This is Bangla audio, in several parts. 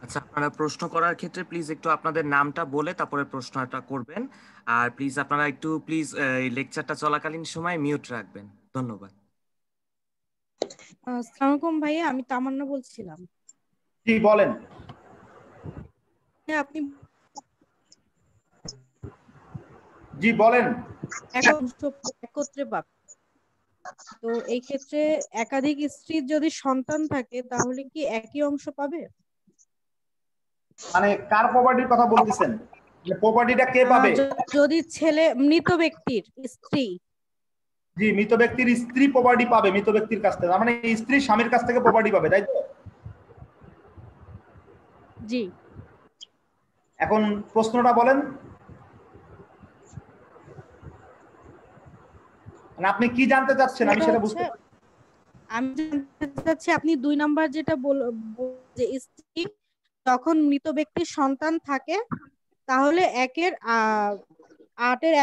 আচ্ছা, আপনারা প্রশ্ন করার ক্ষেত্রে প্লিজ একটু আপনাদের নামটা বলে তারপরে প্রশ্নটা করবেন। আর প্লিজ আপনারা একটু প্লিজ এই লেকচারটা চলাকালীন সময় মিউট রাখবেন। ধন্যবাদ। আসসালামু আলাইকুম ভাইয়া, আমি তামান্না বলছিলাম। জি বলেন। আপনি জি বলেন। একত্রে পাবেন, তো এই ক্ষেত্রে একাধিক স্ত্রীর যদি সন্তান থাকে তাহলে কি একই অংশ পাবে? মানে কার প্রপার্টির কথা বলতেছেন? যে প্রপার্টিটা কে পাবে? যদি ছেলে মৃত ব্যক্তির স্ত্রী। জি, মৃত ব্যক্তির স্ত্রী প্রপার্টি পাবে মৃত ব্যক্তির কাছ থেকে, মানে স্ত্রী স্বামীর কাছ থেকে প্রপার্টি পাবে, তাই তো? জি। এখন প্রশ্নটা বলেন, মানে আপনি কি জানতে চাচ্ছেন আমি সেটা বুঝতে পারছি। আমি জানতে চাচ্ছি আপনি 2 নাম্বার যেটা যে স্ত্রী যখন মৃত ব্যক্তির সন্তান থাকে তাহলে 8-এর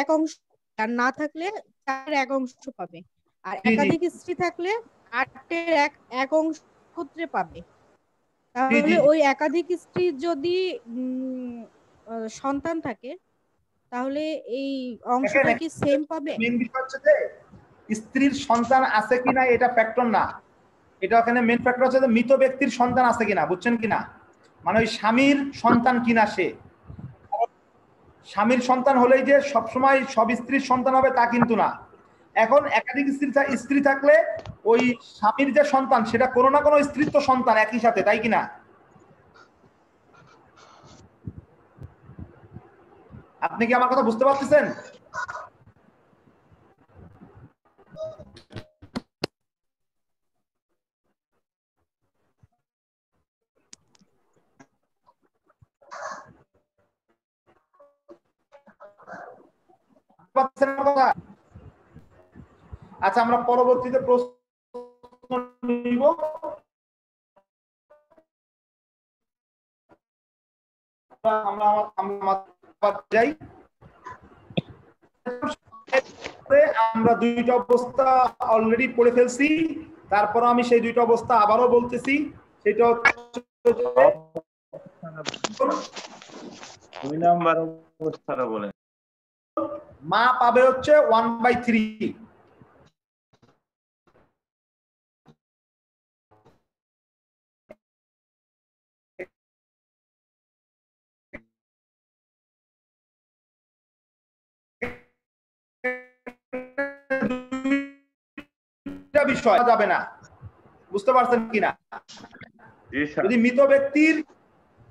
1 অংশ, আর না থাকলে 4-এর 1 অংশ পাবে। আর জি জি একাধিক স্ত্রী থাকলে 8-এর 1 অংশ ক্ষেত্রে পাবে। জি জি তাহলে ওই একাধিক স্ত্রীর যদি সন্তান থাকে তাহলে এই অংশটা কি সেম পাবে? মেইন বিষয় হচ্ছে যে স্ত্রীর সন্তান আছে কিনা এটা ফ্যাক্টর না, এটা ওখানে মেইন ফ্যাক্টর হচ্ছে যে মৃত ব্যক্তির সন্তান আছে কিনা, বুঝছেন কিনা? মানে ওই স্বামীর সন্তান কিনা সে। স্বামীর সন্তান হলেই যে সবসময় সব স্ত্রীর সন্তান হবে তা কিন্তু না। এখন একাধিক স্ত্রী থাকলে ওই স্বামীর যে সন্তান সেটা কোনো না কোনো স্ত্রীর তো সন্তান একই সাথে, তাই কিনা? আপনি কি আমার কথা বুঝতে পারতেছেন? আচ্ছা, আমরা পরবর্তীতে প্রশ্ন নিব। যাই, আমরা 2টা অবস্থা অলরেডি পড়ে ফেলছি, তারপর আমি সেই 2টা অবস্থা আবারও বলতেছি। সেটা হচ্ছে 2 নাম্বার অবস্থাটা বলেন। মা পাবে হচ্ছে 1/3। বিষয় যাবে না, বুঝতে পারছেন কিনা? যদি মৃত ব্যক্তির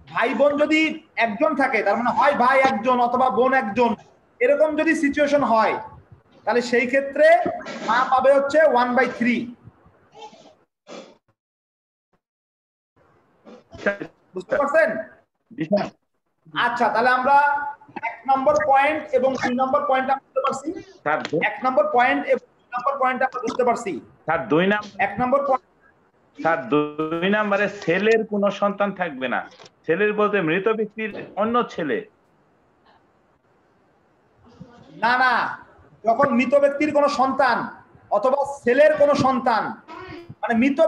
ভাই বোন যদি একজন থাকে, তার মানে হয় ভাই একজন অথবা বোন একজন, এরকম যদি সিচুয়েশন হয় তাহলে সেই ক্ষেত্রে মা পাবে হচ্ছে 1/3। বুঝতে পারছেন? আচ্ছা, তাহলে আমরা 1 নম্বর পয়েন্ট এবং 2 নম্বর পয়েন্ট বুঝতে পারছি। 1 নম্বর পয়েন্ট এবং 2 নম্বর পয়েন্ট আমরা বুঝতে পারছি। স্যার 2 নাম্বার, 1 নম্বর পয়েন্ট স্যার 2 নম্বরে ছেলের কোনো সন্তান থাকবে না। ছেলের বলতে মৃত ব্যক্তির অন্য ছেলে। না না, যখন মৃত ব্যক্তির কোনো সন্তান অথবা ছেলের কোনো সন্তান, মানে মৃত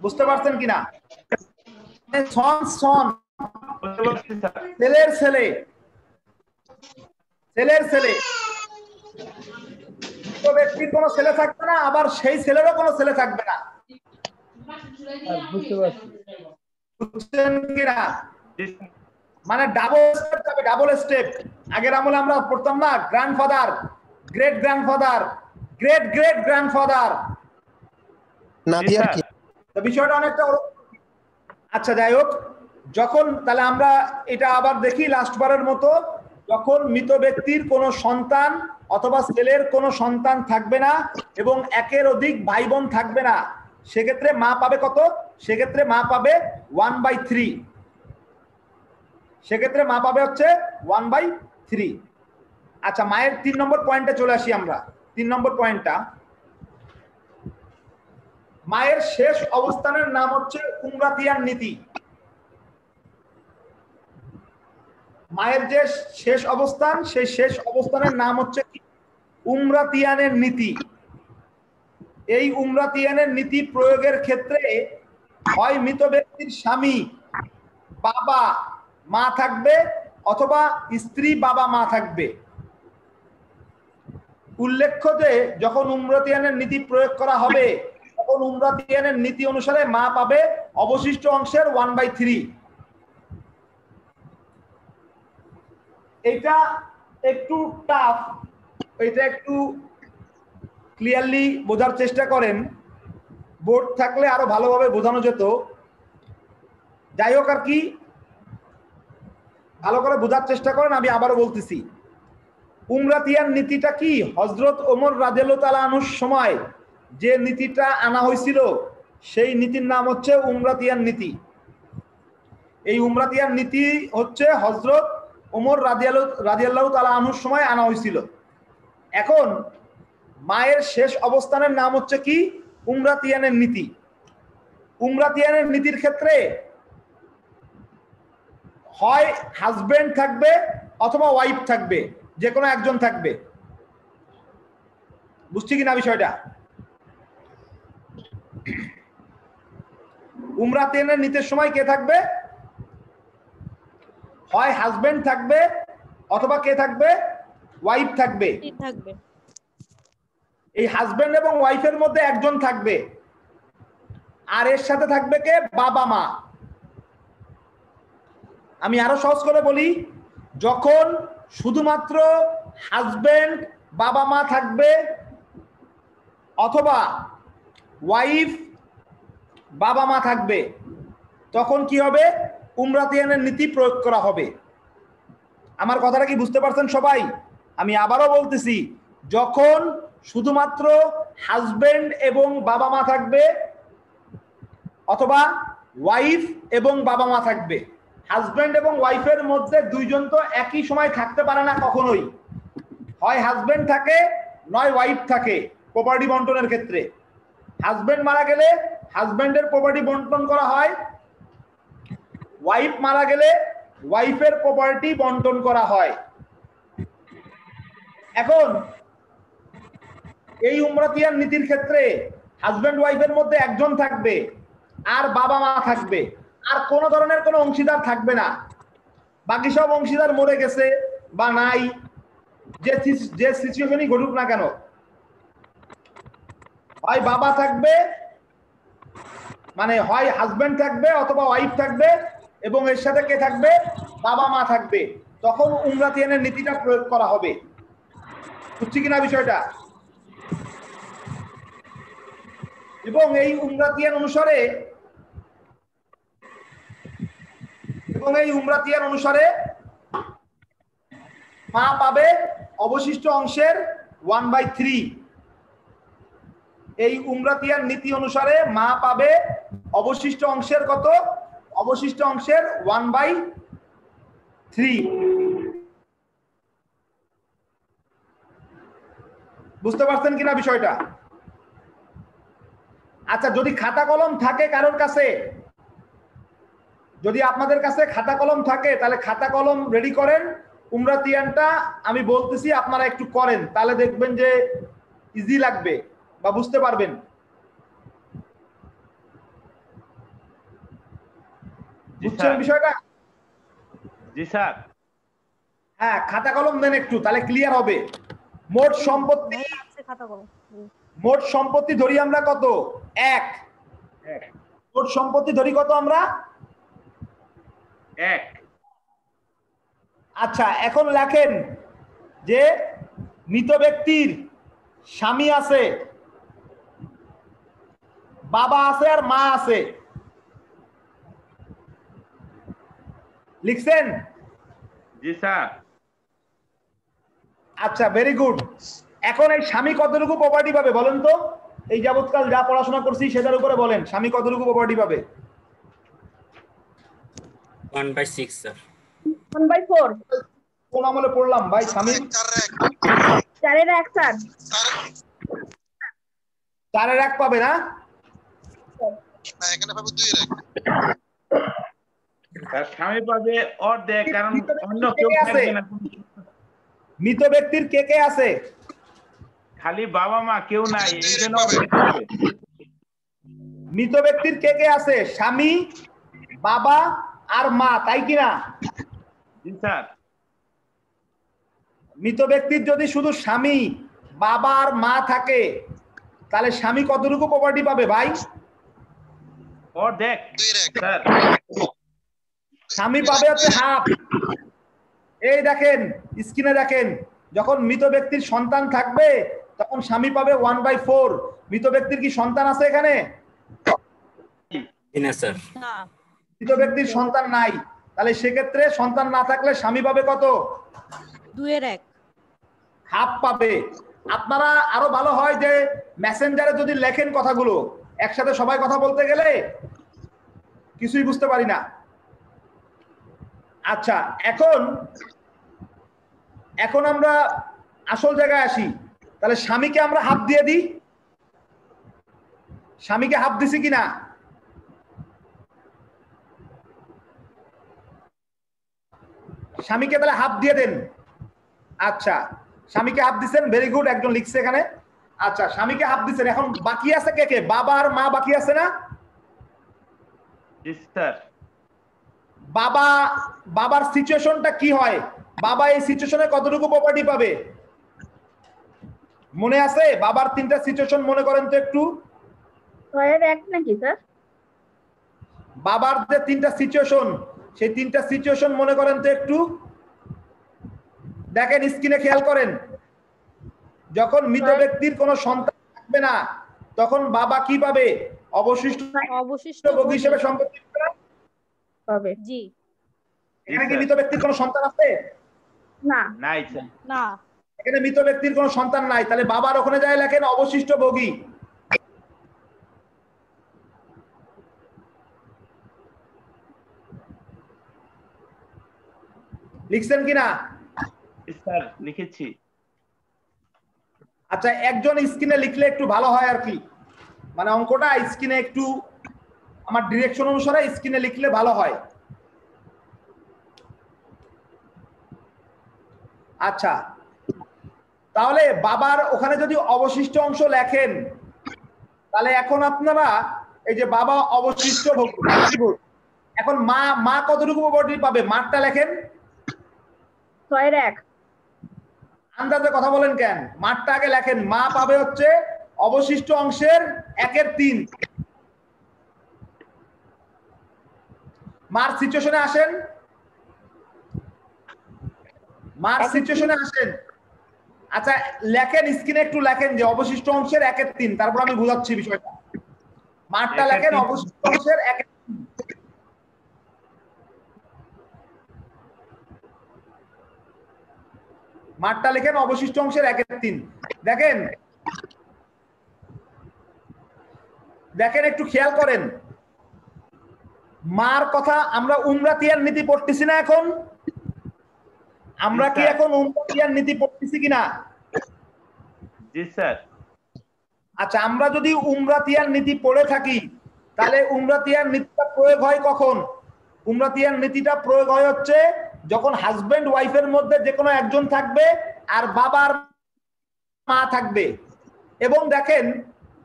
বুঝতে পারছেন কিনা? ছেলের ছেলে, ছেলের ছেলে, মৃত ব্যক্তির কোনো ছেলে থাকবে না, আবার সেই ছেলেরও কোনো ছেলে থাকবে না। বুঝতে পারছি। বুঝছেন কিনা? মানে ডাবল স্টেপ যাবে, ডাবল স্টেপ। আগের আমলে আমরা পড়তাম না grandfather, great grandfather, great great grandfather, না দিয়ার কি বিষয়টা অনেকটা। আচ্ছা যাই হোক, যখন তাহলে আমরা এটা আবার দেখি লাস্টবারের মতো, যখন মৃত ব্যক্তির কোনো সন্তান অথবা ছেলের কোনো সন্তান থাকবে না এবং একের অধিক ভাই বোন থাকবে না, সেক্ষেত্রে মা পাবে কত? সেক্ষেত্রে মা পাবে 1/3। সেক্ষেত্রে মা পাবে হচ্ছে 1/3। আচ্ছা, মায়ের 3 নম্বর পয়েন্টে চলে আসি আমরা। 3 নম্বর পয়েন্টটা, মায়ের শেষ অবস্থানের নাম হচ্ছে উমরাতিয়ান নীতি। মায়ের যে শেষ অবস্থান, সেই শেষ অবস্থানের নাম হচ্ছে উমরাতিয়ানের নীতি। এই উমরাতিয়ানের নীতি প্রয়োগের ক্ষেত্রে হয় মৃত ব্যক্তির স্বামী বাবা মা থাকবে অথবা স্ত্রী বাবা মা থাকবে। উল্লেখ্য যে যখন উমরাতিয়ানের নীতি প্রয়োগ করা হবে তখন উমরাতিয়ানের নীতি অনুসারে মা পাবে অবশিষ্ট অংশের 1/3। এটা একটু টাফ, এটা একটু ক্লিয়ারলি বোঝার চেষ্টা করেন, বোর্ড থাকলে আরো ভালোভাবে বোঝানো যেত। যাই হোক আর কি, ভালো করে বোঝার চেষ্টা করেন। আমি আবারও বলতেছি, উমরাতিয়ান নীতিটা কি? হযরত ওমর রাদিয়াল্লাহু তাআলা আনহুর সময় যে নীতিটা আনা হয়েছিল সেই নীতির নাম হচ্ছে উমরাতিয়ান নীতি। এই উমরাতিয়ান নীতি হচ্ছে হযরত ওমর রাদিয়াল্লাহু তাআলা আনহুর সময় আনা হয়েছিল। এখন মায়ের শেষ অবস্থানের নাম হচ্ছে কি? উমরাতিয়ানের নীতি। উমরাতিয়ানের নীতির ক্ষেত্রে হয় হাজবেন্ড থাকবে অথবা ওয়াইফ থাকবে, যে কোনো একজন থাকবে। বুঝছি কিনা বিষয়টা? উমরাতিয়ানের নীতির সময় কে থাকবে? হয় হাজবেন্ড থাকবে অথবা কে থাকবে? ওয়াইফ থাকবে। এই হাজবেন্ড এবং ওয়াইফের মধ্যে একজন থাকবে, আর এর সাথে থাকবে কে? বাবা মা। আমি আরো সহজ করে বলি, যখন শুধুমাত্র হাজবেন্ড বাবা মা থাকবে অথবা ওয়াইফ বাবা মা থাকবে, তখন কি হবে? উমরাতিয়ানের নীতি প্রয়োগ করা হবে। আমার কথাটা কি বুঝতে পারছেন সবাই? আমি আবারও বলতেছি, যখন শুধুমাত্র হাজবেন্ড এবং বাবা মা থাকবে অথবা ওয়াইফ এবং বাবা মা থাকবে, হাজবেন্ড এবং ওয়াইফের মধ্যে দুইজন তো একই সময় থাকতে পারে না কখনোই, হয় হাজবেন্ড থাকে নয় ওয়াইফ থাকে। প্রপার্টি বন্টনের ক্ষেত্রে হাজবেন্ড মারা গেলে হাজবেন্ডের প্রপার্টি বন্টন করা হয়, ওয়াইফ মারা গেলে ওয়াইফের প্রপার্টি বন্টন করা হয়। এখন এই উমরাতিয়ান নীতির ক্ষেত্রে হাজবেন্ড ওয়াইফের মধ্যে একজন থাকবে আর বাবা মা থাকবে, আর কোনো ধরনের কোনো অংশীদার থাকবে না। বাকি সব অংশীদার মরে গেছে বা নাই, যে সিচুয়েশনই ঘটুক না কেন, হয় বাবা থাকবে, মানে হয় হাজবেন্ড থাকবে অথবা ওয়াইফ থাকবে এবং এর সাথে কে থাকবে? বাবা মা থাকবে। তখন উমরাতিয়ানের নীতিটা প্রয়োগ করা হবে। বুঝছি কিনা বিষয়টা? এবং এই উমরাতিয়ান অনুসারে মা পাবে অবশিষ্ট অংশের 1/3। এই উমরাতিয়ান নীতি অনুসারে মা পাবে অবশিষ্ট অংশের কত? অবশিষ্ট অংশের 1/3। বুঝতে পারছেন কিনা বিষয়টা? আচ্ছা, যদি খাতা কলম থাকে কারোর কাছে, যদি আপনাদের কাছে খাতা কলম থাকে তাহলে খাতা কলম রেডি করেন। উমরাতিয়ানটা আমি বলতেছি, আপনারা একটু করেন, তাহলে দেখবেন যে ইজি লাগবে বা বুঝতে পারবেন। বুঝছেন বিষয়টা? জি স্যার। হ্যাঁ, খাতা কলম দেন একটু, তাহলে ক্লিয়ার হবে। মোট সম্পত্তি ধরি আমরা কত? 1। মোট সম্পত্তি ধরি কত আমরা? 1। আচ্ছা, এখন লেখেন যে মৃত ব্যক্তির স্বামী আছে, বাবা আছে আর মা আছে। লিখছেন? জি স্যার। আচ্ছা, ভেরি গুড। এখন এই স্বামী কতটুকু প্রপার্টি পাবে বলেন তো? এই যাবৎকাল যা পড়াশোনা করছি সেটার উপরে বলেন, স্বামী কতটুকু প্রপার্টি পাবে? 1/6 স্যার। 1/4। কোন আমলে পড়লাম ভাই? স্বামী 4/1 স্যার। 4/1 পাবে না? এখানে পাবে 2/1। তার স্বামী পাবে অর্ধেক, কারণ অন্য কেউ থাকবে না। মৃত ব্যক্তির কে কে আছে? খালি বাবা মা কেউ নাই, এই জন্য আবার এটা হবে। মৃত ব্যক্তির কে কে আছে? স্বামী, বাবা আর মা, তাই কিনা? জি স্যার। মৃত ব্যক্তির যদি শুধু স্বামী, বাবা আর মা থাকে তাহলে স্বামী কতটুকু প্রপার্টি পাবে ভাই? অর্ধেক স্যার। স্বামী পাবে হচ্ছে হাফ। এই দেখেন স্ক্রিনে দেখেন, যখন মৃত ব্যক্তির সন্তান থাকবে তখন স্বামী পাবে 1/4। মৃত ব্যক্তির কি সন্তান আছে এখানে? না স্যার। মৃত ব্যক্তির সন্তান নাই, তাহলে সেক্ষেত্রে সন্তান না থাকলে স্বামী পাবে কত? 2/1 হাফ পাবে। আপনারা আরো ভালো হয় যে মেসেঞ্জারে যদি লেখেন কথাগুলো, একসাথে সবাই কথা বলতে গেলে কিছুই বুঝতে পারি না। আচ্ছা, এখন আমরা আসল জায়গায় আসি। তাহলে স্বামীকে আমরা হাফ দিয়ে দিই। স্বামীকে হাফ দিছি কিনা? স্বামীকে তাহলে হাফ দিয়ে দেন। আচ্ছা, স্বামীকে হাফ দিচ্ছেন, ভেরি গুড, একজন লিখছে এখানে। আচ্ছা, স্বামীকে হাফ দিচ্ছেন। এখন বাকি আছে কে কে? বাবা আর মা বাকি আছে না? জি স্যার। বাবার সিচুয়েশনটা কি হয়? বাবা এই সিচুয়েশনে কতটুকু প্রপার্টি পাবে মনে আছে? বাবার 3টা সিচুয়েশন মনে করেন তো একটু। 6/1 নাকি স্যার? বাবার যে 3টা সিচুয়েশন, সেই 3টা সিচুয়েশন মনে করেন তো একটু। দেখেন স্ক্রিনে খেয়াল করেন, যখন মৃত ব্যক্তির কোনো সন্তান থাকবে না তখন বাবা কি পাবে? অবশিষ্ট ভোগী হিসেবে সম্পত্তি পাবে। জি। এখানে কি মৃত ব্যক্তির কোনো সন্তান আছে? না। নাই স্যার। না। এখানে মৃত ব্যক্তির কোনো সন্তান নাই, তাহলে বাবার ওখানে যায় লেখেন অবশিষ্ট ভোগী। লিখছেন কিনা? স্যার লিখেছি। আচ্ছা, একজন স্ক্রিনে লিখলে একটু ভালো হয় আর কি, মানে অঙ্কটা স্ক্রিনে একটু আমার ডিরেকশন অনুসারে স্ক্রিনে লিখলে ভালো হয়। আচ্ছা, তাহলে বাবার ওখানে যদি অবশিষ্ট অংশ লেখেন, তাহলে এখন আপনারা এই যে বাবা অবশিষ্ট ভোগী, এখন মা কতটুকু প্রপার্টি পাবে? মারটা লেখেন। 6/1 আন্দাজে কথা বলেন কেন? মারটা আগে লেখেন। মা পাবে হচ্ছে অবশিষ্ট অংশের 1/3। মার সিচুয়েশনে আসেন, মার সিচুয়েশনে আসেন। আচ্ছা, লেখেন স্ক্রিনে একটু লেখেন যে অবশিষ্ট অংশের 1/3, তারপর আমি বুঝাচ্ছি বিষয়টা। মারটা লেখেন অবশিষ্ট অংশের 1/3। মারটা লেখেন অবশিষ্ট অংশের 1/3। দেখেন একটু খেয়াল করেন, মার কথা আমরা উমরাতিয়ার নীতি পড়তেছি না এখন? আমরা কি এখন উমরাতিয়ার নীতি পড়তেছি কিনা? জি স্যার। আচ্ছা, আমরা যদি উমরাতিয়ার নীতি পড়ে থাকি তাহলে উমরাতিয়ার নীতিটা প্রয়োগ হয় কখন? উমরাতিয়ার নীতিটা প্রয়োগ হয় হচ্ছে যখন হাজবেন্ড ওয়াইফের মধ্যে যে কোনো একজন থাকবে আর বাবার মা থাকবে। এবং দেখেন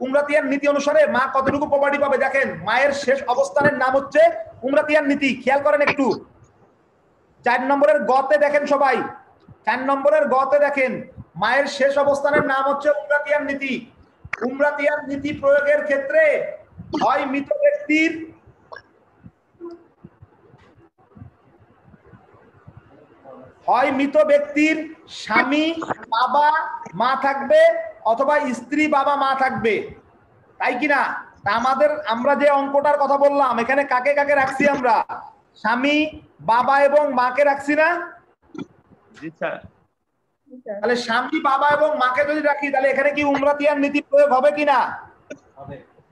উমরাতিয়ার নীতি অনুসারে মা কতটুকু প্রপার্টি পাবে। দেখেন মায়ের শেষ অবস্থানের নাম হচ্ছে উমরাতিয়ার নীতি। খেয়াল করেন একটু 4 নম্বরের গতে দেখেন সবাই, 4 নম্বরের গতে দেখেন মায়ের শেষ অবস্থানের নাম হচ্ছে উমরাতিয়ার নীতি। উমরাতিয়ার নীতি প্রয়োগের ক্ষেত্রে হয় মৃত ব্যক্তির স্বামী বাবা মা থাকবে অথবা স্ত্রী বাবা মা থাকবে, তাই কিনা? তা আমরা যে অঙ্কটার কথা বললাম এখানে কাকে কাকে রাখছি? আমরা স্বামী বাবা এবং মাকে রাখছি না? জি স্যার। তাহলে স্বামী বাবা এবং মাকে যদি রাখি তাহলে এখানে কি উমরাতিয়ার নীতি প্রয়োগ হবে কিনা?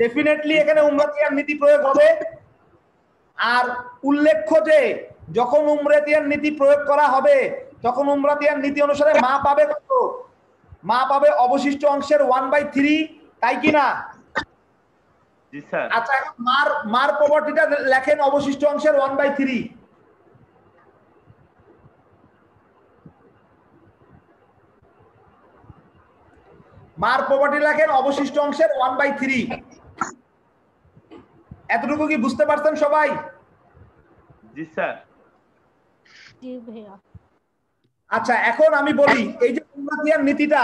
ডেফিনেটলি এখানে উমরাতিয়ার নীতি প্রয়োগ হবে। আর উল্লেখ্য যে যখন উমরাতিয়ার নীতি প্রয়োগ করা হবে তখন উমরাতিয়ার নীতি অনুসারে মা পাবে কত? মা পাবে অবশিষ্ট অংশের 1/3, তাই কিনা? জি স্যার। আচ্ছা, এখন মার প্রপার্টিটা লেখেন অবশিষ্ট অংশের 1/3। মার প্রপার্টি লেখেন অবশিষ্ট অংশের 1/3। এতটুকু কি বুঝতে পারছেন সবাই? জি স্যার। জি ভাইয়া। আচ্ছা, এখন আমি বলি এই যে উমরাতিয়ার নীতিটা,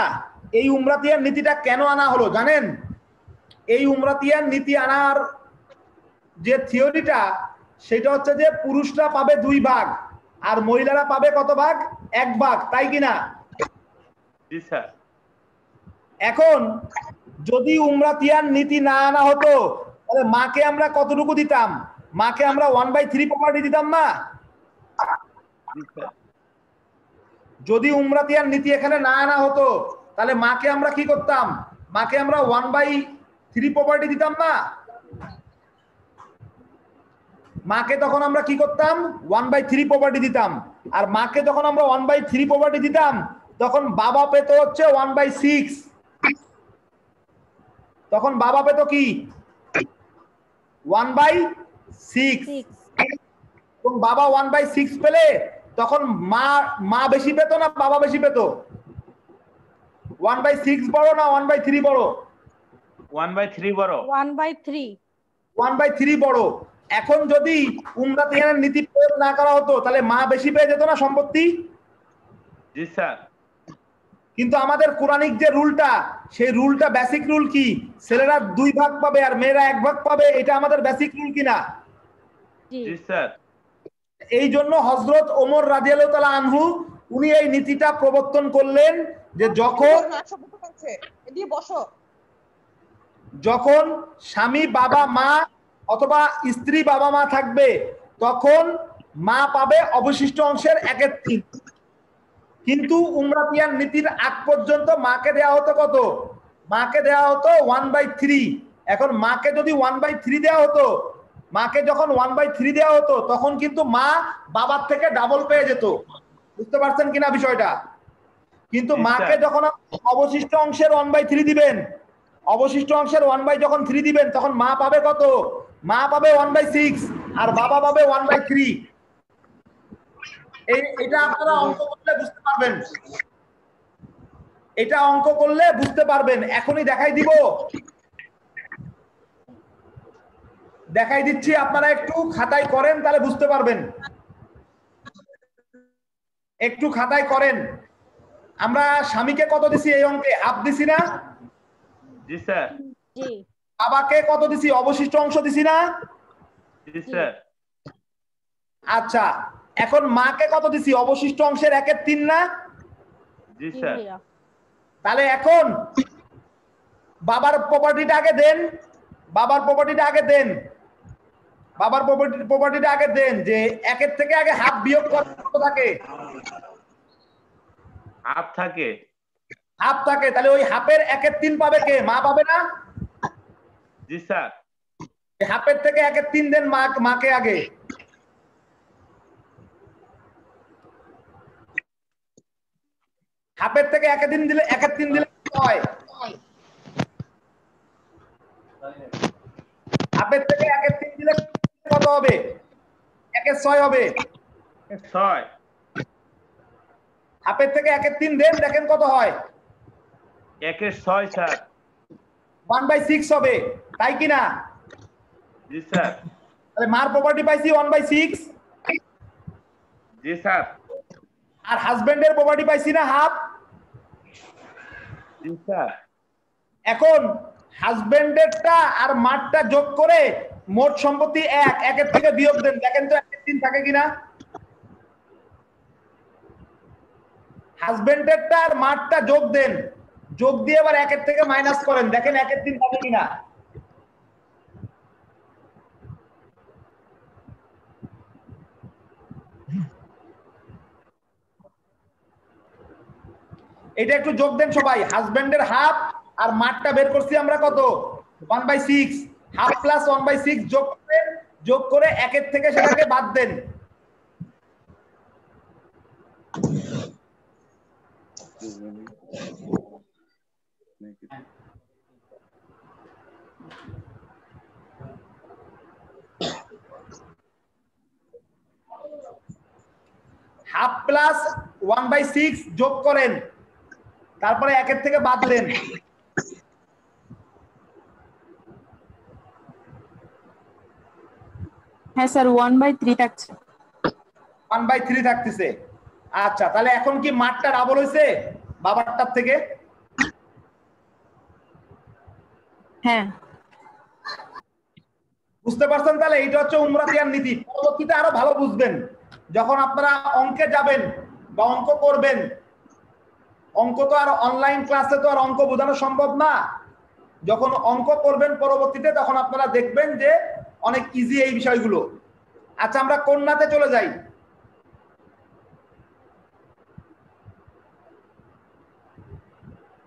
এই উমরাতিয়ার নীতিটা কেন আনা হলো জানেন? এই উমরাতিয়ার নীতি আনার যে থিওরিটা, সেটা হচ্ছে যে পুরুষরা পাবে 2 ভাগ আর মহিলারা পাবে কত ভাগ? 1 ভাগ, তাই কিনা? জি স্যার। এখন যদি উমরাতিয়ার নীতি না আনা হতো তাহলে মাকে আমরা কতটুকু দিতাম? মাকে আমরা 1/3 প্রপার্টি দিতাম না? জি স্যার। যদি উমরাতিয়ার নীতি এখানে না আনা হতো তাহলে মাকে আমরা কি করতাম? মাকে আমরা 1/3 প্রপার্টি দিতাম না? মাকে তখন আমরা কি করতাম? 1/3 প্রপার্টি দিতাম। আর মাকে যখন আমরা 1/3 প্রপার্টি দিতাম তখন বাবা পেত হচ্ছে 1/6। তখন বাবা পেত কি? 1/6। এবং বাবা 1/6 পেলে তখন মা বেশি পেত না বাবা বেশি পেত? 1/6 বড় না 1/3 বড়? 1/3 বড়। 1/3। 1/3 বড়। এখন যদি উমরাতিয়ানের নীতি প্রয়োগ না করা হতো তাহলে মা বেশি পেয়ে যেত না সম্পত্তি? জি স্যার। কিন্তু আমাদের কোরআনিক যে রুলটা, সেই রুলটা বেসিক রুল কি? ছেলেরা 2 ভাগ পাবে আর মেয়েরা 1 ভাগ পাবে, এটা আমাদের বেসিক রুল কিনা? জি স্যার। এই জন্য হযরত ওমর রাদিয়াল্লাহু তাআলা আনহু উনি এই নীতিটা প্রবর্তন করলেন যে যখন স্বামী বাবা মা অথবা স্ত্রী বাবা মা থাকবে তখন মা পাবে অবশিষ্ট অংশের 1/3। কিন্তু উমরাতিয়ার নীতির আগ পর্যন্ত মাকে দেওয়া হতো কত? মাকে দেওয়া হতো 1/3। এখন মাকে যদি 1/3 দেওয়া হতো, মাকে যখন 1/3 দেওয়া হতো তখন কিন্তু মা বাবার থেকে ডাবল পেয়ে যেত। বুঝতে পারছেন কিনা বিষয়টা? কিন্তু মাকে যখন অবশিষ্ট অংশের 1/3 দিবেন, অবশিষ্ট অংশের 1/3 দিবেন তখন মা পাবে কত? মা পাবে 1/6 আর বাবা পাবে 1/3। এটা আপনারা অঙ্ক করলে বুঝতে পারবেন। এটা অঙ্ক করলে বুঝতে পারবেন। এখনই দেখাই দিব, দেখাই দিচ্ছি, আপনারা একটু খাতায় করেন তাহলে বুঝতে পারবেন। একটু খাতায় করেন। আমরা স্বামীকে কত দিছি এই অঙ্কে? হাফ দিছি না? জি স্যার। জি। বাবাকে কত দিছি? অবশিষ্ট অংশ দিছি না? জি স্যার। আচ্ছা, এখন মাকে কত দিছি? অবশিষ্ট অংশের 1/3 না? জি স্যার। তাহলে এখন বাবার প্রপার্টিটা আগে দেন, বাবার প্রপার্টিটা আগে দেন, বাবার প্রপার্টিটা আগে দেন। যে 1 থেকে আগে হাফ বিয়োগ কত থাকে? হাফ থাকে। হাফ থাকে। তাহলে ওই হাফের 1/3 পাবে কে? মা পাবে না? জি স্যার। হাফের থেকে 1/3 দেন মাকে আগে। হাফের থেকে 1/3 দিলে 1/3 দিলে হয় হাফের থেকে 1/3 দিলে কত হবে? 1/6 হবে। 6। হাফের থেকে 1/3 দেন, দেখেন কত হয়? 1/6 স্যার। 1/6 হবে, তাই কি না? জি স্যার। তাহলে মার প্রপার্টি পাইছি 1/6। জি স্যার। আর হাজবেন্ডের প্রপার্টি পাইছি না হাফ? জি স্যার। এখন হাজবেন্ডেরটা আর মারটা যোগ করে মোট সম্পত্তি 1, 1 থেকে বিয়োগ দেন, দেখেন তো 1/3 থাকে কিনা। হাজবেন্ডেরটা আর মারটা যোগ দেন, যোগ দিয়ে আবার 1 থেকে মাইনাস করেন, দেখেন 1/3 থাকে কিনা। এটা একটু যোগ দেন সবাই। হাজবেন্ডের হাফ আর মারটা বের করছি আমরা কত? 1/6। হাফ প্লাস 1/6 যোগ করে 1 থেকে সেটাকে বাদ দেন। হাফ প্লাস 1/6 যোগ করেন, তারপরে 1 থেকে বাদ দেন। হ্যাঁ স্যার 1/3 থাকছে। 1/3 থাকতেছে। আচ্ছা, তাহলে এখন কি মাঠটা ডাবল হয়েছে বাবারটার থেকে? হ্যাঁ বুঝতে পারছেন? তাহলে এইটা হচ্ছে উমরাতিয়ার নীতি। পরবর্তীতে আরো ভালো বুঝবেন যখন আপনারা অঙ্কে যাবেন বা অঙ্ক করবেন। অঙ্ক তো আর অনলাইন ক্লাসে তো আর অঙ্ক বোঝানো সম্ভব না। যখন অঙ্ক করবেন পরবর্তীতে তখন আপনারা দেখবেন যে অনেক ইজি এই বিষয়গুলো। আচ্ছা, আমরা কন্যাতে চলে যাই।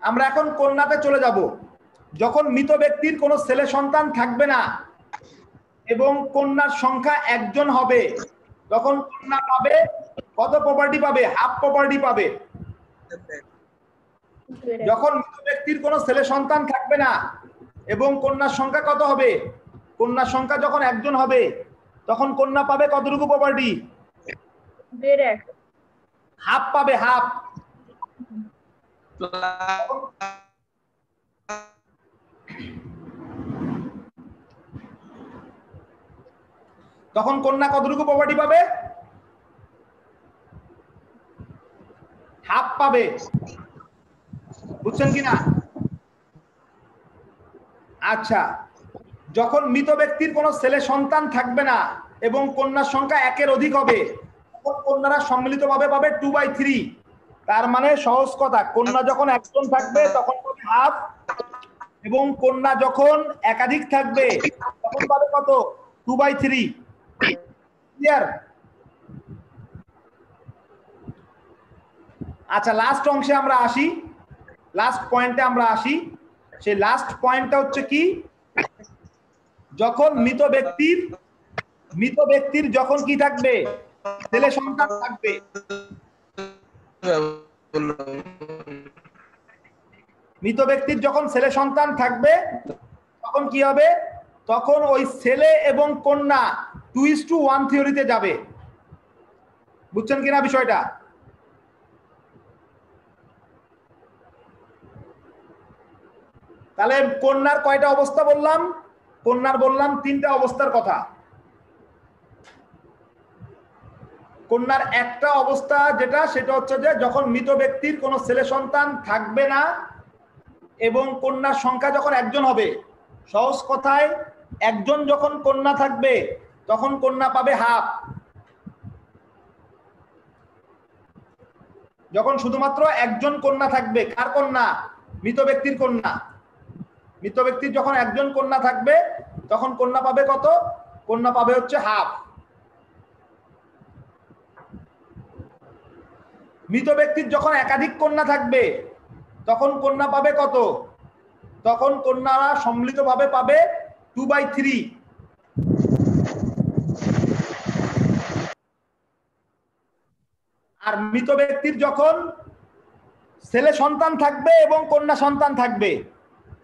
আমরা এখন কন্যাতে চলে যাব। যখন মৃত ব্যক্তির কোনো ছেলে সন্তান থাকবে না এবং কন্যার সংখ্যা একজন হবে, তখন কন্যা পাবে কত প্রপার্টি পাবে? হাফ প্রপার্টি পাবে। যখন মৃত ব্যক্তির কোনো ছেলে সন্তান থাকবে না এবং কন্যার সংখ্যা কত হবে? কন্যার সংখ্যা যখন একজন হবে তখন কন্যা পাবে কতটুকু প্রপার্টি? হাফ পাবে, হাফ। তখন কন্যা কতটুকু প্রপার্টি পাবে? হাফ পাবে। বুঝছেন কিনা? আচ্ছা, যখন মৃত ব্যক্তির কোনো ছেলে সন্তান থাকবে না এবং কন্যার সংখ্যা একের অধিক হবে তখন কন্যারা সম্মিলিতভাবে পাবে 2/3। তার মানে সহজ কথা, কন্যা যখন একজন থাকবে তখন পাবে হাফ, এবং কন্যা যখন একাধিক থাকবে তখন পাবে কত? 2/3। ক্লিয়ার? আচ্ছা, লাস্ট অংশে আমরা আসি, লাস্ট পয়েন্টে আমরা আসি। সেই লাস্ট পয়েন্টটা হচ্ছে কি, যখন মৃত ব্যক্তির যখন কি থাকবে? ছেলে সন্তান থাকবে। মৃত ব্যক্তির যখন ছেলে সন্তান থাকবে তখন কি হবে? তখন ওই ছেলে এবং কন্যা 2:1 থিওরিতে যাবে। বুঝছেন কিনা বিষয়টা? তাহলে কন্যার কয়টা অবস্থা বললাম? কন্যার বললাম 3টা অবস্থার কথা। কন্যার একটা অবস্থা যেটা, সেটা হচ্ছে যে যখন মৃত ব্যক্তির কোনো ছেলে সন্তান থাকবে না এবং কন্যার সংখ্যা যখন একজন হবে। সহজ কথায়, একজন যখন কন্যা থাকবে তখন কন্যা পাবে হাফ। যখন শুধুমাত্র একজন কন্যা থাকবে, কার কন্যা? মৃত ব্যক্তির কন্যা। মৃত ব্যক্তির যখন একজন কন্যা থাকবে তখন কন্যা পাবে কত? কন্যা পাবে হচ্ছে হাফ। মৃত ব্যক্তির যখন একাধিক কন্যা থাকবে তখন কন্যা পাবে কত? তখন কন্যারা সম্মিলিতভাবে পাবে 2/3। আর মৃত ব্যক্তির যখন ছেলে সন্তান থাকবে এবং কন্যা সন্তান থাকবে,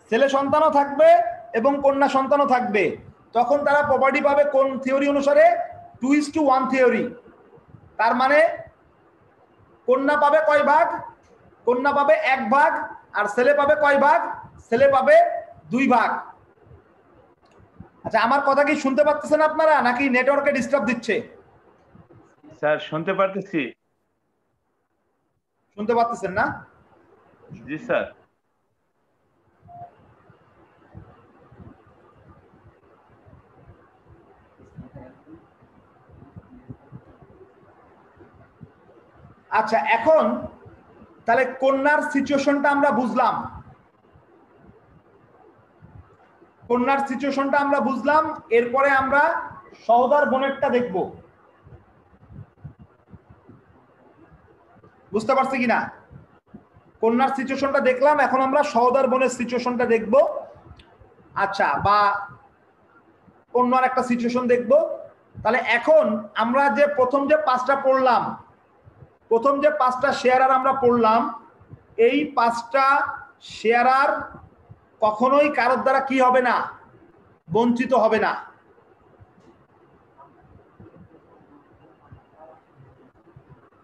ছেলে সন্তানও থাকবে এবং কন্যা সন্তানও থাকবে, তখন তারা প্রপার্টি পাবে কোন থিওরি অনুসারে? 2:1 থিওরি। তার মানে কন্যা পাবে কয় ভাগ? কন্যা পাবে 1 ভাগ। আর ছেলে পাবে কয় ভাগ? ছেলে পাবে 2 ভাগ। আচ্ছা, আমার কথা কি শুনতে পাচ্ছেন আপনারা, নাকি নেটওয়ার্কে ডিস্টার্ব দিচ্ছে? স্যার শুনতে পারতেছি। শুনতে পাচ্ছেন না? জি স্যার। আচ্ছা, এখন তাহলে কন্যার সিচুয়েশনটা আমরা বুঝলাম। কন্যার সিচুয়েশনটা আমরা বুঝলাম। এরপরে আমরা সহোদর বোনেরটা দেখব। বুঝতে পারছি কিনা? কন্যার সিচুয়েশনটা দেখলাম, এখন আমরা সহোদর বোনের সিচুয়েশনটা দেখব। আচ্ছা, বা অন্য একটা সিচুয়েশন দেখব। তাহলে এখন আমরা যে প্রথম যে 5টা পড়লাম, প্রথম যে 5টা শেয়ারার আমরা পড়লাম, এই 5টা শেয়ারার কখনোই কারোর দ্বারা কি হবে না? বঞ্চিত হবে না।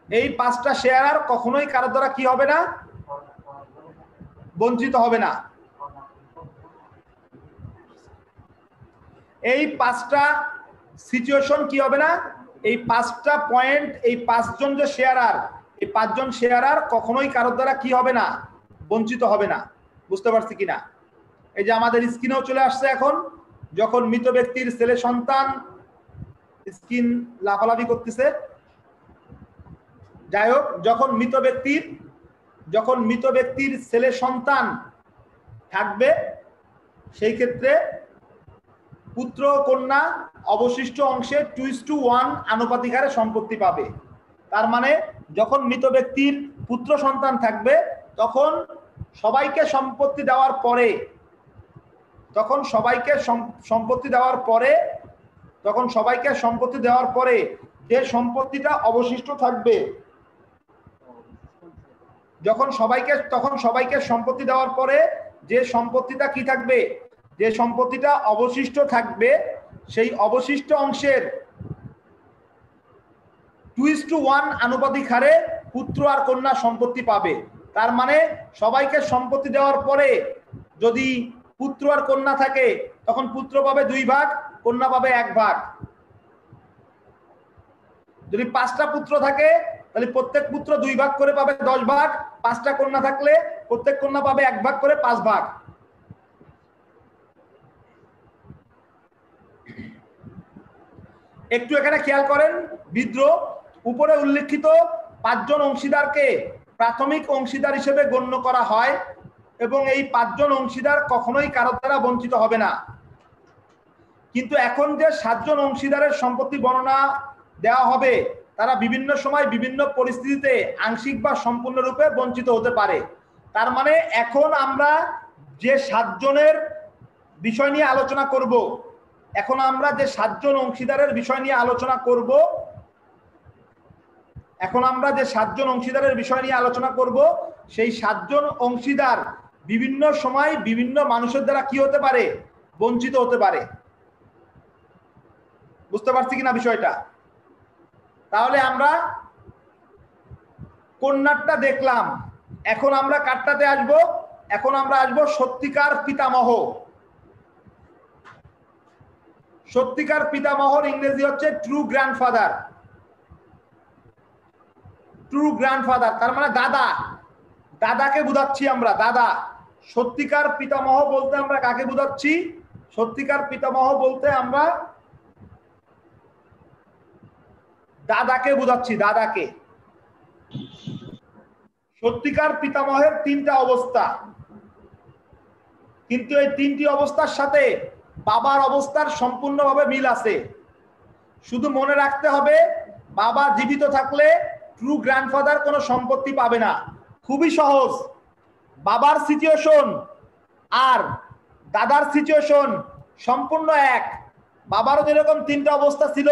এই 5টা শেয়ারার কখনোই কারোর দ্বারা কি হবে না? বঞ্চিত হবে না। এই 5টা সিচুয়েশন কি হবে না, এই 5টা পয়েন্ট, এই 5 জন যে শেয়ারার, এই 5 জন শেয়ারার কখনোই কারোর দ্বারা কি হবে না, বঞ্চিত হবে না। বুঝতে পারছি কিনা? এই যে আমাদের স্ক্রিনেও চলে আসছে এখন, যখন মৃত ব্যক্তির ছেলে সন্তান, স্ক্রিন লাফালাফি করতেছে, যাই হোক, যখন মৃত ব্যক্তির ছেলে সন্তান থাকবে, সেই ক্ষেত্রে পুত্র ও কন্যা অবশিষ্ট অংশে 2:1 আনুপাতিক হারে সম্পত্তি পাবে। তার মানে যখন মৃত ব্যক্তির পুত্র সন্তান থাকবে, তখন সবাইকে সম্পত্তি দেওয়ার পরে, যে সম্পত্তিটা অবশিষ্ট থাকবে, সবাইকে সম্পত্তি দেওয়ার পরে যে সম্পত্তিটা কি থাকবে, যে সম্পত্তিটা অবশিষ্ট থাকবে, সেই অবশিষ্ট অংশের 2:1 আনুপাতিক হারে পুত্র আর কন্যা সম্পত্তি পাবে। তার মানে সবাইকে সম্পত্তি দেওয়ার পরে যদি পুত্র আর কন্যা থাকে, তখন পুত্র পাবে 2 ভাগ, কন্যা পাবে 1 ভাগ। যদি 5টা পুত্র থাকে, তাহলে প্রত্যেক পুত্র 2 ভাগ করে পাবে 10 ভাগ। 5টা কন্যা থাকলে প্রত্যেক কন্যা পাবে 1 ভাগ করে 5 ভাগ। একটু এখানে খেয়াল করেন, বিদ্রোহ উপরে উল্লেখিত 5 জন অংশীদারকে প্রাথমিক অংশীদার হিসেবে গণ্য করা হয় এবং এই 5 জন অংশীদার কখনোই কারোর দ্বারা বঞ্চিত হবে না। কিন্তু এখন যে 7 জন অংশীদারের সম্পত্তি বর্ণনা দেওয়া হবে, তারা বিভিন্ন সময় বিভিন্ন পরিস্থিতিতে আংশিক বা সম্পূর্ণরূপে বঞ্চিত হতে পারে। তার মানে এখন আমরা যে 7 জনের বিষয় নিয়ে আলোচনা করব, যে 7 জন অংশীদারের বিষয় নিয়ে আলোচনা করব, সেই 7 জন অংশীদার বিভিন্ন সময় বিভিন্ন মানুষের দ্বারা কি হতে পারে, বঞ্চিত হতে পারে। বুঝতে পারছি কিনা বিষয়টা? তাহলে আমরা কন্যাটা দেখলাম, এখন আমরা কারটাতে আসব। এখন আমরা আসব সত্যিকার পিতামহ। সত্যিকার পিতামহর ইংরেজি হচ্ছে ট্রু গ্র্যান্ডফাদার। তার মানে দাদা, দাদাকে বোঝাচ্ছি আমরা, দাদা। সত্যিকার পিতামহ বলতে আমরা কাকে বোঝাচ্ছি? সত্যিকার পিতামহ বলতে আমরা দাদাকে বোঝাচ্ছি, দাদাকে। সত্যিকার পিতামহের 3টা অবস্থা, কিন্তু এই 3টি অবস্থার সাথে বাবার অবস্থার সম্পূর্ণভাবে মিল আছে। শুধু মনে রাখতে হবে, বাবা জীবিত থাকলে ট্রু গ্র্যান্ডফাদার কোনো সম্পত্তি পাবে না। খুবই সহজ, বাবার সিচুয়েশন আর দাদার সিচুয়েশন সম্পূর্ণ এক। বাবারও যেরকম 3টা অবস্থা ছিল,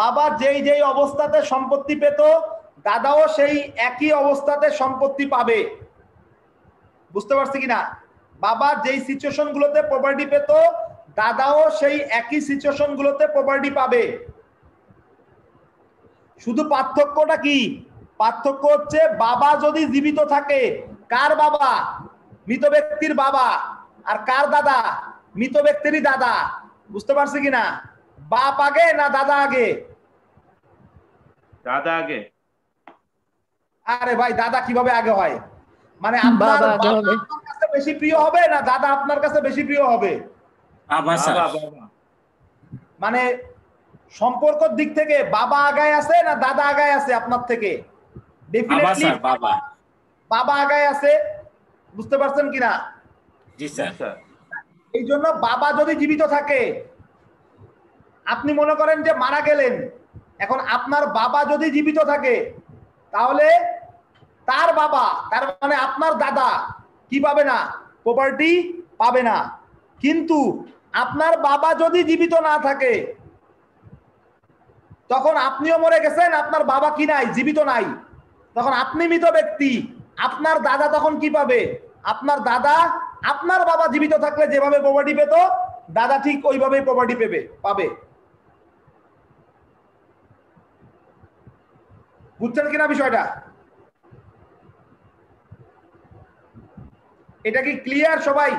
বাবা যেই অবস্থাতে সম্পত্তি পেত, দাদাও সেই একই অবস্থাতে সম্পত্তি পাবে। বুঝতে পারছি কিনা? বাবা যেই সিচুয়েশন গুলোতে প্রপার্টি পেত, দাদাও সেই একই সিচুয়েশন গুলোতে প্রপার্টি পাবে। শুধু পার্থক্যটা কি? পার্থক্য হচ্ছে বাবা যদি জীবিত থাকে, কার বাবা? মৃত ব্যক্তির বাবা। আর কার দাদা? মৃত ব্যক্তিরই দাদা। বুঝতে পারছি কিনা? বাপ আগে না দাদা আগে? দাদা আগে। আরে ভাই, দাদা কিভাবে আগে হয়? মানে আপনার বাবা আপনার কাছে বেশি প্রিয় হবে না দাদা আপনার কাছে বেশি প্রিয় হবে? মানে সম্পর্কের দিক থেকে বাবা আগায় আছে না দাদা আগায় আছে আপনার থেকে? ডেফিনেটলি বাবা আগায় আছে। বুঝতে পারছেন কিনা? জি স্যার। এই জন্য বাবা যদি জীবিত থাকে, আপনি মনে করেন যে মারা গেলেন, এখন আপনার বাবা যদি জীবিত থাকে, তাহলে তার বাবা, তার মানে আপনার দাদা কি পাবে না? প্রপার্টি পাবে না। কিন্তু আপনার বাবা যদি জীবিত না থাকে, তখন আপনিও মরে গেছেন, আপনার বাবা কি নাই? জীবিত নাই। তখন আপনি মৃত ব্যক্তি, আপনার দাদা তখন কি পাবে? আপনার দাদা আপনার বাবা জীবিত থাকলে যেভাবে প্রপার্টি পেত, দাদা ঠিক ওইভাবেই প্রপার্টি পাবে। বুঝছেন কিনা বিষয়টা? এটা কি ক্লিয়ার সবাই?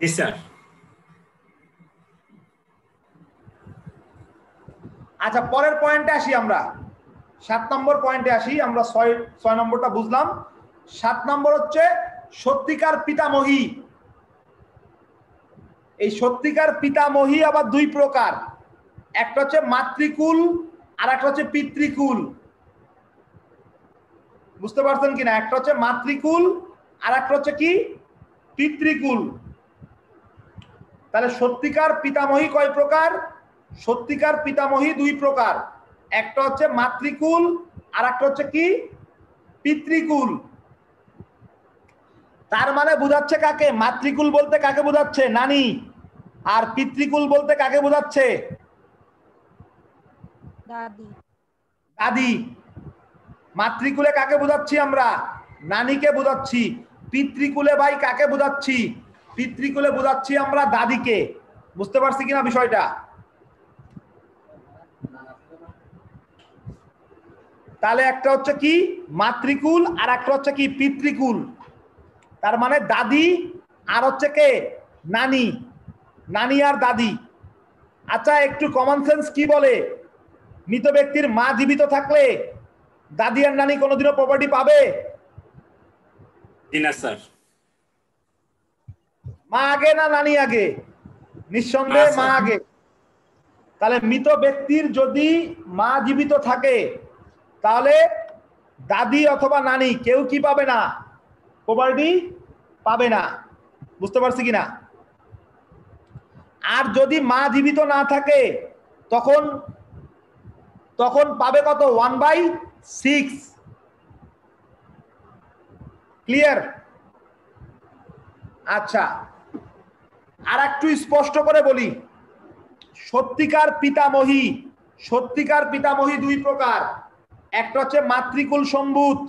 জি স্যার। আচ্ছা, পরের পয়েন্টে আসি আমরা। 7 নম্বর পয়েন্টে আসি আমরা। 6 নম্বরটা বুঝলাম। 7 নম্বর হচ্ছে সত্যিকার পিতামহী। এই সত্যিকার পিতামহী আবার দুই প্রকার, একটা হচ্ছে মাতৃকুল আর একটা হচ্ছে পিতৃকুল। বুঝতে পারছেন কিনা? একটা হচ্ছে মাতৃকুল আর একটা হচ্ছে কি পিতৃকুল। তাহলে সত্যিকার পিতামহী কয় প্রকার? সত্যিকার পিতামহী দুই প্রকার, একটা হচ্ছে মাতৃকুল আর একটা হচ্ছে কি পিতৃকুল। তার মানে বোঝাচ্ছে কাকে? মাতৃকুল বলতে কাকে বোঝাচ্ছে? নানি। আর পিতৃকুল বলতে কাকে বোঝাচ্ছে? দাদি। দাদি। মাতৃকুলে কাকে বোঝাচ্ছি আমরা? নানিকে বোঝাচ্ছি। পিতৃকুলে ভাই কাকে বোঝাচ্ছি? পিতৃকুলে বোঝাচ্ছি আমরা দাদিকে। বুঝতে পারছি কিনা বিষয়টা? তাহলে একটা হচ্ছে কি মাতৃকুল আর একটা হচ্ছে কি পিতৃকুল। তার মানে দাদি আর হচ্ছে কে? নানি। নানি আর দাদি। আচ্ছা, একটু কমন সেন্স কি বলে? মৃত ব্যক্তির মা জীবিত থাকলে দাদি আর নানি কোনোদিনও প্রপার্টি পাবে? না স্যার। মা আগে না নানি আগে? নিঃসন্দেহে মা আগে। তাহলে মৃত ব্যক্তির যদি মা জীবিত থাকে তাহলে দাদি অথবা নানি কেউ কি পাবে না? প্রপার্টি পাবে না। বুঝতে পারছি কিনা? আর যদি মা জীবিত না থাকে তখন তখন পাবে কত? 1/6। ক্লিয়ার? আচ্ছা, আর একটু স্পষ্ট করে বলি। সত্যিকার পিতামহী, সত্যিকার পিতামহী দুই প্রকার, একটা হচ্ছে মাতৃকুল সম্ভূত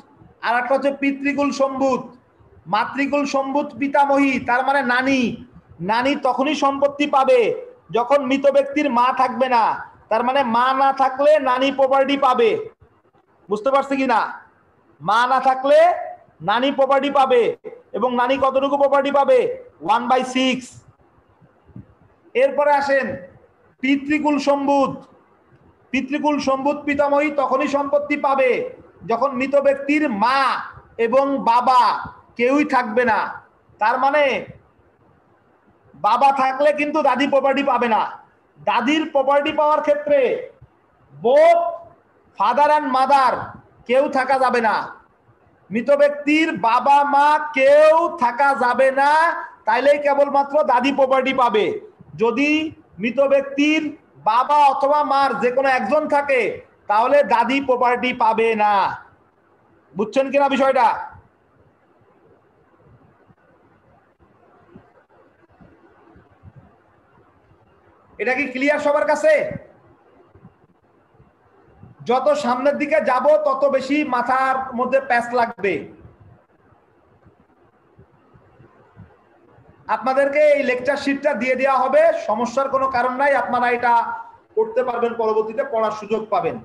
আর একটা হচ্ছে পিতৃকুল সম্ভূত। মাতৃকুল সম্ভূত পিতামহী তার মানে নানি। নানি তখনই সম্পত্তি পাবে যখন মৃত ব্যক্তির মা থাকবে না। তার মানে মা না থাকলে নানি প্রপার্টি পাবে। বুঝতে পারছি কিনা? মা না থাকলে নানি প্রপার্টি পাবে। এবং নানি কতটুকু প্রপার্টি পাবে? 1/6। এরপরে আসেন পিতৃকুল সম্ভূত। পিতৃকুল সম্ভূত পিতামহী তখনই সম্পত্তি পাবে যখন মৃত ব্যক্তির মা এবং বাবা কেউই থাকবে না। তার মানে বাবা থাকলে কিন্তু দাদি প্রপার্টি পাবে না। দাদির প্রপার্টি পাওয়ার ক্ষেত্রে বোথ ফাদার অ্যান্ড মাদার কেউ থাকা যাবে না। মৃত ব্যক্তির বাবা মা কেউ থাকা যাবে না, তাইলেই কেবলমাত্র দাদি প্রপার্টি পাবে। যদি মৃত ব্যক্তির বাবা অথবা মার যে কোনো একজন থাকে তাহলে দাদি প্রপার্টি পাবে না। বুঝছেন কিনা বিষয়টা? এটা কি ক্লিয়ার সবার কাছে? যত সামনের দিকে যাব তত বেশি মাথার মধ্যে প্যাচ লাগবে। আপনাদেরকে এই লেকচার শিটটা দিয়ে দেওয়া হবে, সমস্যার কোনো কারণ নাই, আপনারা এটা করতে পারবেন, পরবর্তীতে পড়ার সুযোগ পাবেন।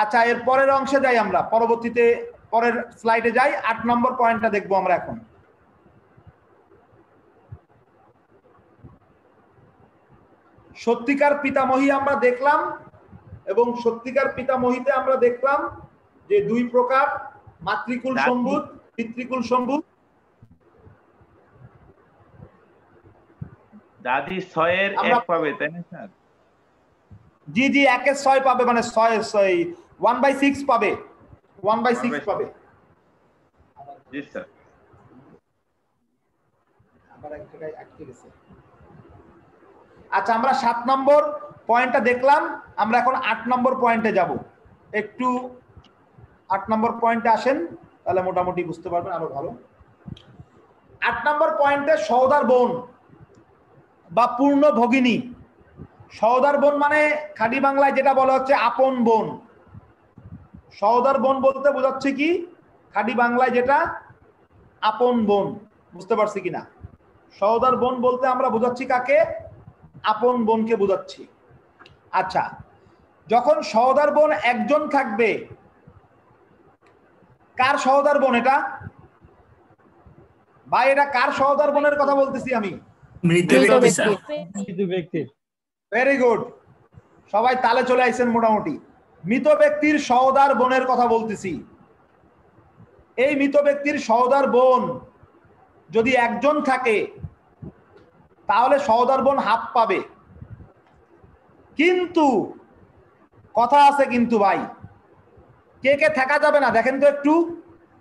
আচ্ছা, এর পরের অংশে যাই আমরা, পরবর্তীতে পরের স্লাইডে যাই। 8 নম্বর পয়েন্টটা দেখবো আমরা এখন। সত্যিকার পিতামহী আমরা দেখলাম এবং সত্যিকার পিতামহীতে আমরা দেখলাম যে দুই প্রকার, মাতৃকুল সম্ভূত, পিতৃকুল সম্ভূত। দাদি 6-এর 1 পাবে, তাই না স্যার? জি জি, 1-এর 6 পাবে, মানে 1/6 পাবে। 1/6 পাবে। জি স্যার। আচ্ছা, আমরা 7 নম্বর পয়েন্টটা দেখলাম, আমরা এখন 8 নম্বর পয়েন্টে যাব। একটু 8 নম্বর পয়েন্টে আসেন, তাহলে মোটামুটি বুঝতে পারবেন আরো ভালো। 8 নম্বর পয়েন্টে সহোদর বোন বা পূর্ণ ভগিনী। সহোদর বোন মানে খাঁটি বাংলায় যেটা বলা হচ্ছে আপন বোন। সহোদর বোন বলতে বোঝাচ্ছে কি খাঁটি বাংলায় যেটা? আপন বোন। বুঝতে পারছি কিনা? সহোদর বোন বলতে আমরা বোঝাচ্ছি কাকে? আপন বোনকে বোঝাচ্ছি। আচ্ছা, যখন সহোদর বোন একজন থাকবে, কার সহোদর বোন এটা ভাই? এটা কার সহোদর বোনের কথা বলতেছি আমি? মৃত ব্যক্তি। Very good. সবাই তালে চলে আইছেন মোটামুটি। মৃত ব্যক্তির সহোদর বোনের কথা বলতেছি। এই মৃত ব্যক্তির সহোদর বোন যদি একজন থাকে তাহলে সহোদর বোন হাফ পাবে। কিন্তু কথা আছে কিন্তু ভাই, কে কে থাকা যাবে না দেখেন তো একটু।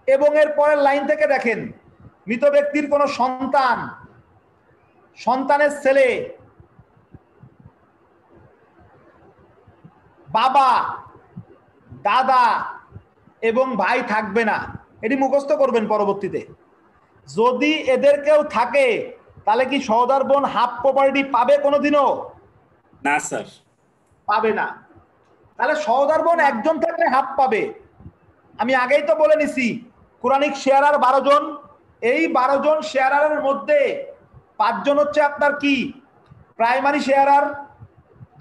এবং এর পরের লাইন থেকে দেখেন, মৃত ব্যক্তির কোনো সন্তান, সন্তানের ছেলে, বাবা, দাদা এবং ভাই থাকবে না। এটি মুখস্থ করবেন পরবর্তীতে। যদি এদের কেউ থাকে তাহলে কি সহোদর বোন হাফ প্রপার্টি পাবে কোনোদিনও? না স্যার, পাবে না। তাহলে সহোদর বোন একজন থাকলে হাফ পাবে। আমি আগেই তো বলে নিছি কোরআনিক শেয়ারার 12 জন। এই 12 জন শেয়ারারের মধ্যে 5 জন হচ্ছে আপনার কি প্রাইমারি শেয়ারার।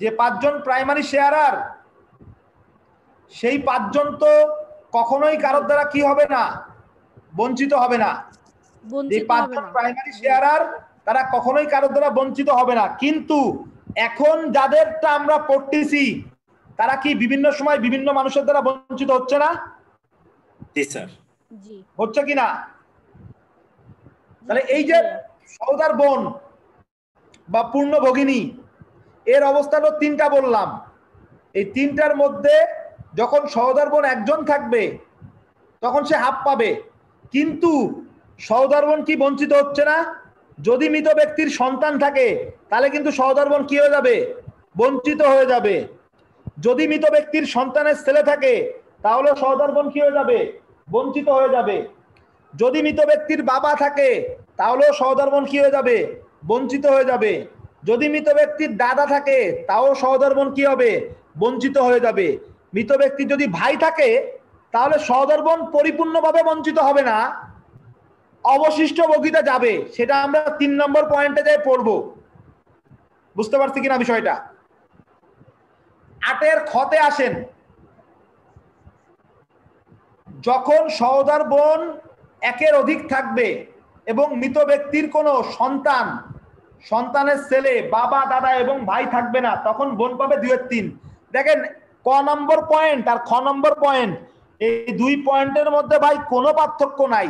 যে 5 জন প্রাইমারি শেয়ারার, সেই 5 জন তো কখনোই কারোর দ্বারা কি হবে না, বঞ্চিত হবে না। এই 5 জন প্রাইমারি শেয়ারার তারা কখনোই কারোর দ্বারা বঞ্চিত হবে না। কিন্তু এখন যাদেরটা আমরা পড়তেছি তারা কি বিভিন্ন সময় বিভিন্ন মানুষের দ্বারা বঞ্চিত হচ্ছে না? জি স্যার, জি হচ্ছে কি না? তাহলে এই যে সহোদর বোন বা পূর্ণ ভগিনী, এর অবস্থাটা 3টা বললাম। এই 3টার মধ্যে যখন সহোদর বোন একজন থাকবে তখন সে হাফ পাবে। কিন্তু সহোদর বোন কি বঞ্চিত হচ্ছে না? যদি মৃত ব্যক্তির সন্তান থাকে তাহলে কিন্তু সহোদর বোন কি হয়ে যাবে, বঞ্চিত হয়ে যাবে। যদি মৃত ব্যক্তির সন্তানের ছেলে থাকে তাহলে সহোদর বোন কি হয়ে যাবে, বঞ্চিত হয়ে যাবে। যদি মৃত ব্যক্তির বাবা থাকে তাহলেও সহোদর বোন কি হয়ে যাবে, বঞ্চিত হয়ে যাবে। যদি মৃত ব্যক্তির দাদা থাকে তাও সহোদর বোন কি হবে, বঞ্চিত হয়ে যাবে। মৃত ব্যক্তির যদি ভাই থাকে তাহলে সহোদর বোন পরিপূর্ণভাবে বঞ্চিত হবে না, অবশিষ্ট বগিতে যাবে। সেটা আমরা 3 নম্বর পয়েন্টে যাই পড়বো। বুঝতে পারছি কিনা বিষয়টা? 8-এর খতে আসেন। যখন সহোদর বোন একের অধিক থাকবে এবং মৃত ব্যক্তির কোনো সন্তান, সন্তানের ছেলে, বাবা, দাদা এবং ভাই থাকবে না, তখন বোন পাবে 2/3। দেখেন ক নম্বর পয়েন্ট আর খ নম্বর পয়েন্ট, এই 2 পয়েন্টের মধ্যে ভাই কোনো পার্থক্য নাই।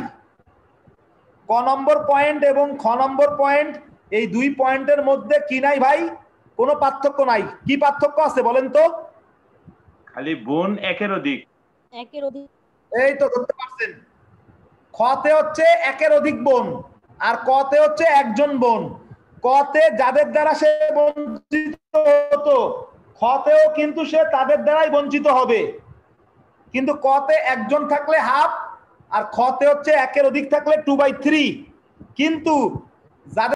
ক নম্বর পয়েন্ট এবং খ নম্বর পয়েন্ট, এই 2 পয়েন্টের মধ্যে কি নাই ভাই, কোনো পার্থক্য নাই। কি পার্থক্য আছে বলেন তো? খালি বোন একের অধিক। একের অধিক। এই তো ধরতে পারছেন। খতে হচ্ছে একের অধিক বোন আর কতে হচ্ছে একজন বোন। কতে যাদের দ্বারা সে বঞ্চিত হতো, খতেও কিন্তু সে তাদের দ্বারাই বঞ্চিত হবে। কিন্তু কতে একজন থাকলে হাফ আর খতে হচ্ছে একের অধিক থাকলে 2/3। কিন্তু যাদের